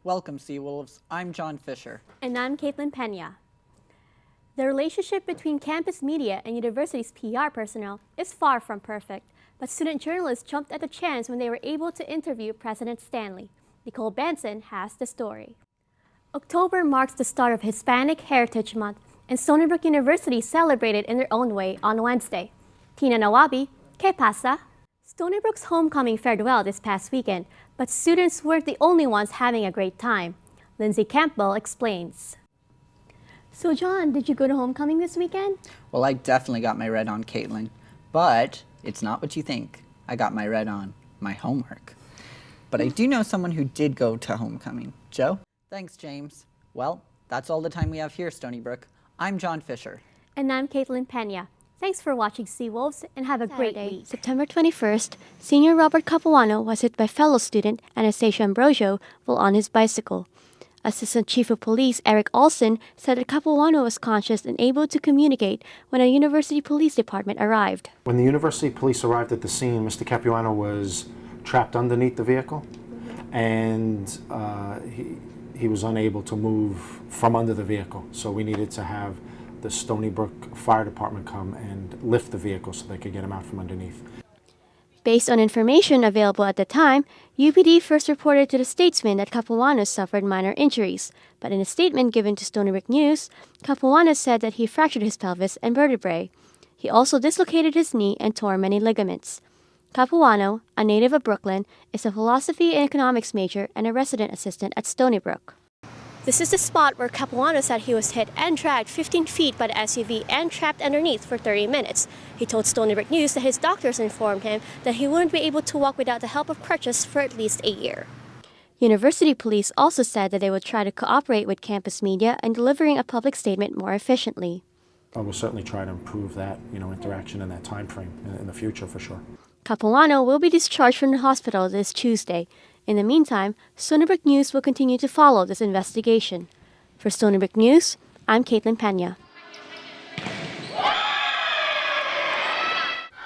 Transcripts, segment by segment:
Welcome, Seawolves. I'm John Fisher. And I'm Caithlin Pena. The relationship between campus media and university's PR personnel is far from perfect, but student journalists jumped at the chance when they were able to interview President Stanley. Nicole Benson has the story. October marks the start of Hispanic Heritage Month, and Stony Brook University celebrated in their own way on Wednesday. Tina Nawabi, ¿Qué pasa? Stony Brook's homecoming fared well this past weekend, but students weren't the only ones having a great time. Lindsay Campbell explains. So John, did you go to homecoming this weekend? Well, I definitely got my red on, Caitlin. But it's not what you think. I got my red on my homework. But I do know someone who did go to homecoming. Joe? Thanks, James. Well, that's all the time we have here, Stony Brook. I'm John Fisher. And I'm Caithlin Pena. Thanks for watching Seawolves and have a great week. September 21st, senior Robert Capuano was hit by fellow student Anastasia Ambrosio while on his bicycle. Assistant Chief of Police Eric Olson said that Capuano was conscious and able to communicate when a university police department arrived. When the university police arrived at the scene, Mr. Capuano was trapped underneath the vehicle, and he was unable to move from under the vehicle. So we needed to have the Stony Brook Fire Department come and lift the vehicle so they could get him out from underneath. Based on information available at the time, UPD first reported to the Statesman that Capuano suffered minor injuries, but in a statement given to Stony Brook News, Capuano said that he fractured his pelvis and vertebrae. He also dislocated his knee and tore many ligaments. Capuano, a native of Brooklyn, is a philosophy and economics major and a resident assistant at Stony Brook. This is the spot where Capuano said he was hit and dragged 15 feet by the SUV and trapped underneath for 30 minutes. He told Stony Brook News that his doctors informed him that he wouldn't be able to walk without the help of crutches for at least a year. University police also said that they would try to cooperate with campus media in delivering a public statement more efficiently. I will certainly try to improve that, interaction in that time frame in the future for sure. Capuano will be discharged from the hospital this Tuesday. In the meantime, Stony Brook News will continue to follow this investigation. For Stony Brook News, I'm Caithlin Pena.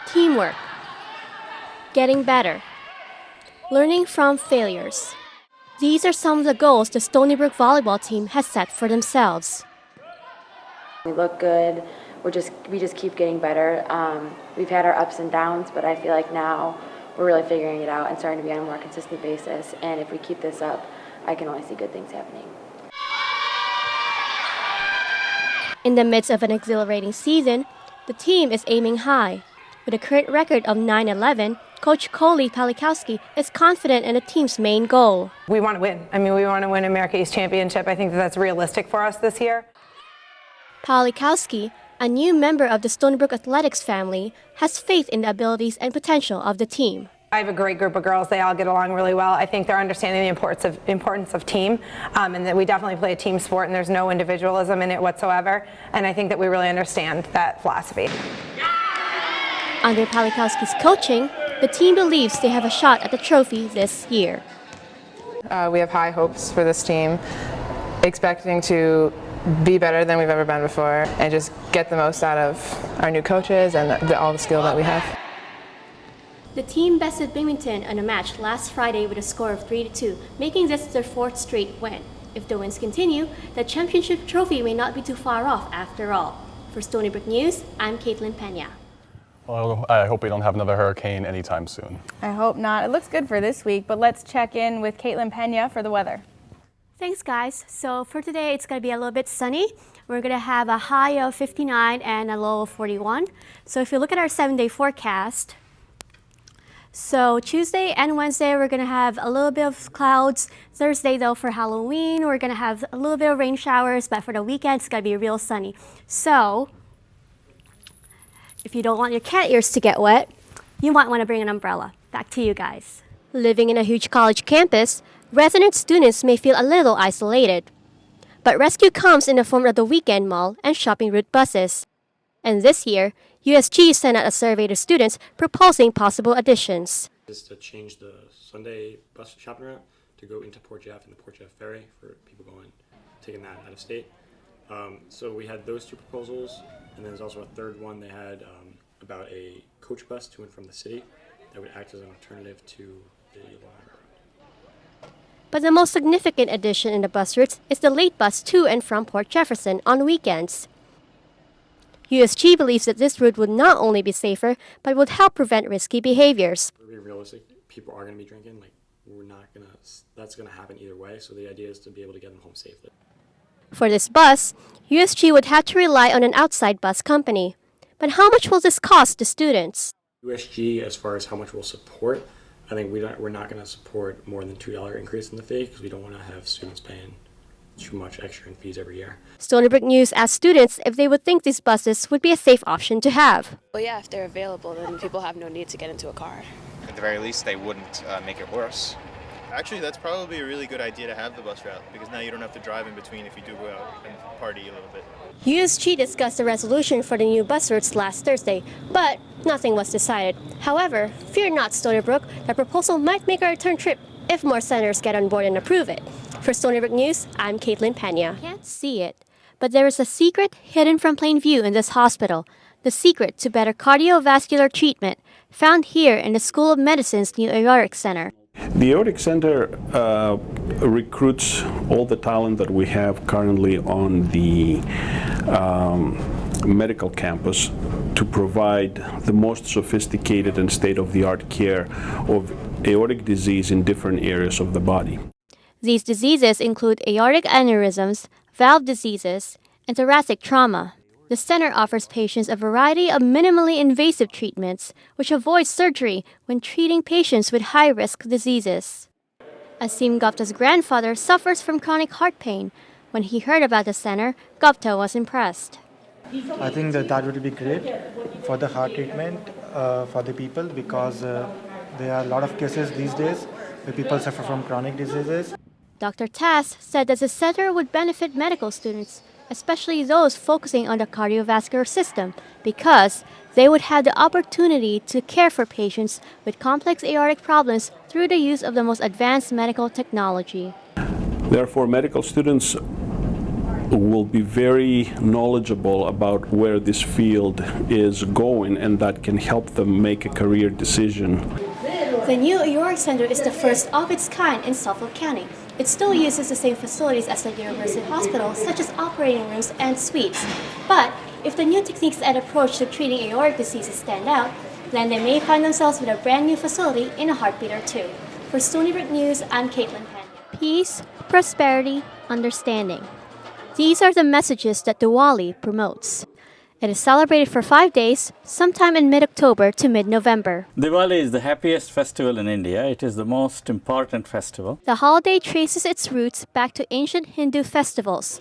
Teamwork. Getting better. Learning from failures. These are some of the goals the Stony Brook volleyball team has set for themselves. We look good. We just keep getting better. We've had our ups and downs, but I feel like now we're really figuring it out and starting to be on a more consistent basis. And if we keep this up, I can only see good things happening. In the midst of an exhilarating season, the team is aiming high. With a current record of 9-11, Coach Coley Palikowski is confident in the team's main goal. We want to win. We want to win America East Championship. I think that's realistic for us this year. Palikowski, a new member of the Stony Brook Athletics family, has faith in the abilities and potential of the team. I have a great group of girls. They all get along really well. I think they're understanding the importance of team, and that we definitely play a team sport and there's no individualism in it whatsoever. And I think that we really understand that philosophy. Under Palikowski's coaching, the team believes they have a shot at the trophy this year. We have high hopes for this team, expecting to be better than we've ever been before and just get the most out of our new coaches and all the skill that we have. The team bested Binghamton in a match last Friday with a score of 3-2, making this their fourth straight win. If the wins continue, the championship trophy may not be too far off after all. For Stony Brook News, I'm Caithlin Pena. Well, I hope we don't have another hurricane anytime soon. I hope not. It looks good for this week, but let's check in with Caithlin Pena for the weather. Thanks, guys. So for today, it's going to be a little bit sunny. We're going to have a high of 59 and a low of 41. So if you look at our 7-day forecast, so Tuesday and Wednesday, we're going to have a little bit of clouds. Thursday, though, for Halloween, we're going to have a little bit of rain showers, but for the weekend, it's going to be real sunny. So if you don't want your cat ears to get wet, you might want to bring an umbrella. Back to you guys. Living in a huge college campus, resident students may feel a little isolated. But rescue comes in the form of the weekend mall and shopping route buses. And this year, USG sent out a survey to students proposing possible additions. Is to change the Sunday bus shopping route to go into Port Jeff and the Port Jeff Ferry for people taking that out of state. So we had those two proposals, and then there's also a third one they had about a coach bus to and from the city that would act as an alternative to the Long Island Road. But the most significant addition in the bus routes is the late bus to and from Port Jefferson on weekends. USG believes that this route would not only be safer, but would help prevent risky behaviors. To be realistic, people are going to be drinking. That's going to happen either way. So the idea is to be able to get them home safely. For this bus, USG would have to rely on an outside bus company. But how much will this cost the students? USG, as far as how much we'll support, I think we're not going to support more than $2 increase in the fee because we don't want to have students paying too much extra in fees every year. Stony Brook News asked students if they would think these buses would be a safe option to have. Well, yeah, if they're available, then people have no need to get into a car. At the very least, they wouldn't make it worse. Actually, that's probably a really good idea to have the bus route, because now you don't have to drive in between if you do go out and party a little bit. USG discussed the resolution for the new bus routes last Thursday, but nothing was decided. However, fear not, Stony Brook, the proposal might make a return trip if more senators get on board and approve it. For Stony Brook News, I'm Caithlin Pena. Can't see it, but there is a secret hidden from plain view in this hospital. The secret to better cardiovascular treatment, found here in the School of Medicine's new aortic center. The Aortic Center recruits all the talent that we have currently on the medical campus to provide the most sophisticated and state-of-the-art care of aortic disease in different areas of the body. These diseases include aortic aneurysms, valve diseases, and thoracic trauma. The center offers patients a variety of minimally invasive treatments, which avoid surgery when treating patients with high-risk diseases. Asim Gupta's grandfather suffers from chronic heart pain. When he heard about the center, Gupta was impressed. I think that would be great for the heart treatment for the people, because there are a lot of cases these days where people suffer from chronic diseases. Dr. Tass said that the center would benefit medical students, especially those focusing on the cardiovascular system, because they would have the opportunity to care for patients with complex aortic problems through the use of the most advanced medical technology. Therefore, medical students will be very knowledgeable about where this field is going, and that can help them make a career decision. The new aortic center is the first of its kind in Suffolk County. It still uses the same facilities as the University Hospital, such as operating rooms and suites. But if the new techniques and approach to treating aortic diseases stand out, then they may find themselves with a brand new facility in a heartbeat or two. For Stony Brook News, I'm Caithlin Pena. Peace, prosperity, understanding. These are the messages that Diwali promotes. It is celebrated for 5 days, sometime in mid-October to mid-November. Diwali is the happiest festival in India. It is the most important festival. The holiday traces its roots back to ancient Hindu festivals.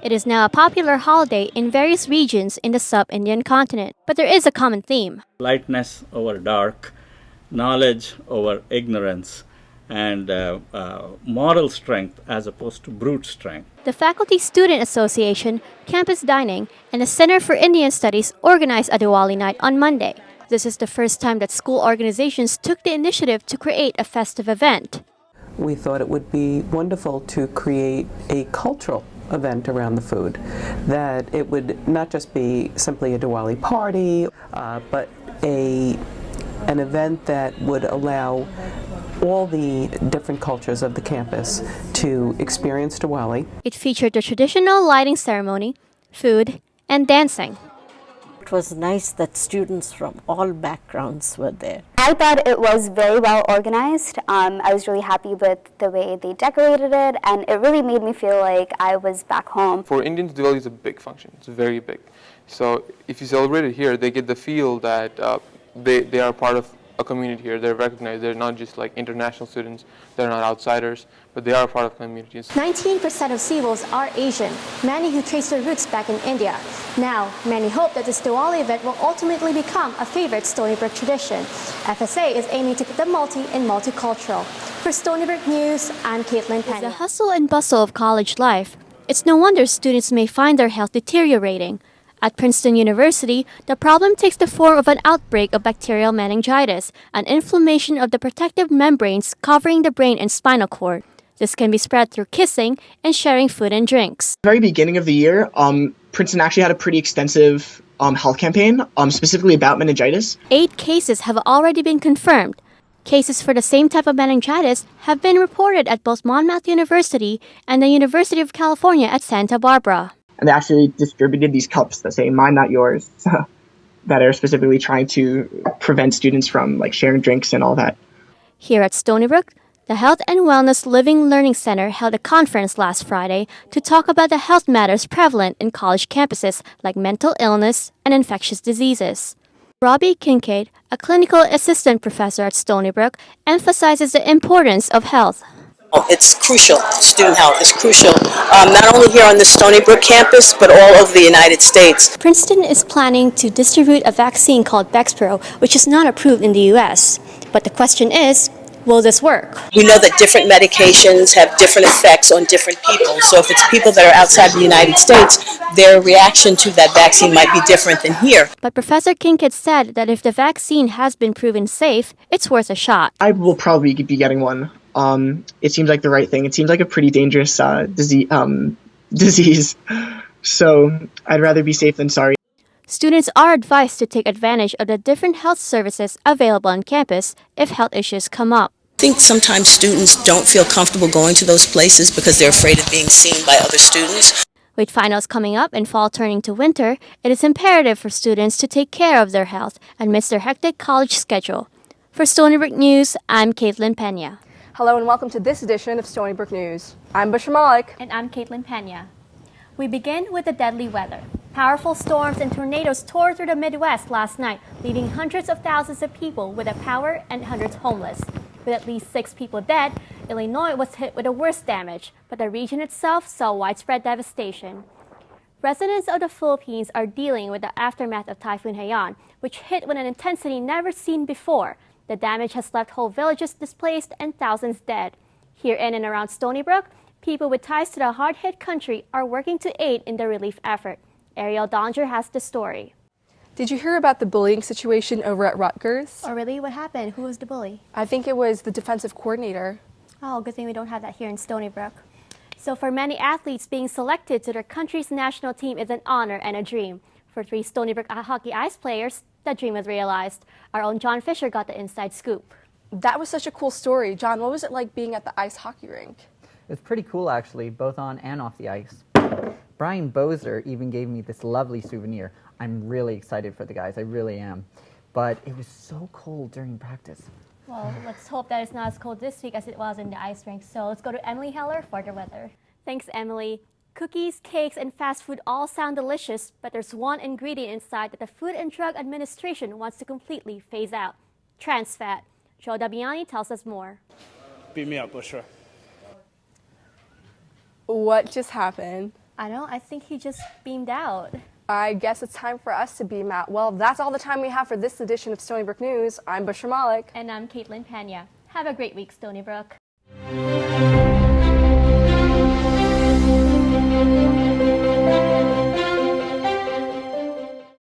It is now a popular holiday in various regions in the sub-Indian continent. But there is a common theme. Lightness over dark, knowledge over ignorance, and moral strength as opposed to brute strength. The Faculty Student Association, Campus Dining, and the Center for Indian Studies organized a Diwali night on Monday. This is the first time that school organizations took the initiative to create a festive event. We thought it would be wonderful to create a cultural event around the food, that it would not just be simply a Diwali party, but an event that would allow all the different cultures of the campus to experience Diwali. It featured the traditional lighting ceremony, food, and dancing. It was nice that students from all backgrounds were there. I thought it was very well organized. I was really happy with the way they decorated it, and it really made me feel like I was back home. For Indians, Diwali is a big function. It's very big. So if you celebrate it here, they get the feel that they are part of a community here. They're recognized. They're not just like international students. They're not outsiders, but they are part of communities. 19% of Seawolves are Asian, many who trace their roots back in India. Now, many hope that this Diwali event will ultimately become a favorite Stony Brook tradition. FSA is aiming to keep the multi and multicultural. For Stony Brook News, I'm Caithlin Pena. With the hustle and bustle of college life, it's no wonder students may find their health deteriorating. At Princeton University, the problem takes the form of an outbreak of bacterial meningitis, an inflammation of the protective membranes covering the brain and spinal cord. This can be spread through kissing and sharing food and drinks. Very beginning of the year, Princeton actually had a pretty extensive health campaign, specifically about meningitis. 8 cases have already been confirmed. Cases for the same type of meningitis have been reported at both Monmouth University and the University of California at Santa Barbara. And they actually distributed these cups that say "Mine, not yours," that are specifically trying to prevent students from like sharing drinks and all that. Here at Stony Brook, the Health and Wellness Living Learning Center held a conference last Friday to talk about the health matters prevalent in college campuses like mental illness and infectious diseases. Robbie Kincaid, a clinical assistant professor at Stony Brook, emphasizes the importance of health. It's crucial. Student health is crucial, not only here on the Stony Brook campus, but all over the United States. Princeton is planning to distribute a vaccine called Bexpro, which is not approved in the U.S. But the question is, will this work? We know that different medications have different effects on different people. So if it's people that are outside the United States, their reaction to that vaccine might be different than here. But Professor Kincaid said that if the vaccine has been proven safe, it's worth a shot. I will probably be getting one. It seems like the right thing. It seems like a pretty dangerous disease. So I'd rather be safe than sorry. Students are advised to take advantage of the different health services available on campus if health issues come up. I think sometimes students don't feel comfortable going to those places because they're afraid of being seen by other students. With finals coming up and fall turning to winter, it is imperative for students to take care of their health amidst their hectic college schedule. For Stony Brook News, I'm Caithlin Pena. Hello and welcome to this edition of Stony Brook News. I'm Bushra Malik. And I'm Caithlin Pena. We begin with the deadly weather. Powerful storms and tornadoes tore through the Midwest last night, leaving hundreds of thousands of people without power and hundreds homeless. With at least 6 people dead, Illinois was hit with the worst damage, but the region itself saw widespread devastation. Residents of the Philippines are dealing with the aftermath of Typhoon Haiyan, which hit with an intensity never seen before. The damage has left whole villages displaced and thousands dead. Here in and around Stony Brook, people with ties to the hard-hit country are working to aid in the relief effort. Ariel Donger has the story. Did you hear about the bullying situation over at Rutgers? Oh, really? What happened? Who was the bully? I think it was the defensive coordinator. Oh, good thing we don't have that here in Stony Brook. So for many athletes, being selected to their country's national team is an honor and a dream. For 3 Stony Brook hockey ice players, the dream was realized. Our own John Fisher got the inside scoop. That was such a cool story. John, what was it like being at the ice hockey rink? It was pretty cool, actually, both on and off the ice. Brian Bozer even gave me this lovely souvenir. I'm really excited for the guys, I really am. But it was so cold during practice. Well, let's hope that it's not as cold this week as it was in the ice rink. So let's go to Emily Heller for the weather. Thanks, Emily. Cookies, cakes, and fast food all sound delicious, but there's one ingredient inside that the Food and Drug Administration wants to completely phase out: trans fat. Joe Dabiani tells us more. Beat me up, Bushra. What just happened? I know, I think he just beamed out. I guess it's time for us to beam out. Well, that's all the time we have for this edition of Stony Brook News. I'm Bushra Malik. And I'm Caithlin Pena. Have a great week, Stony Brook.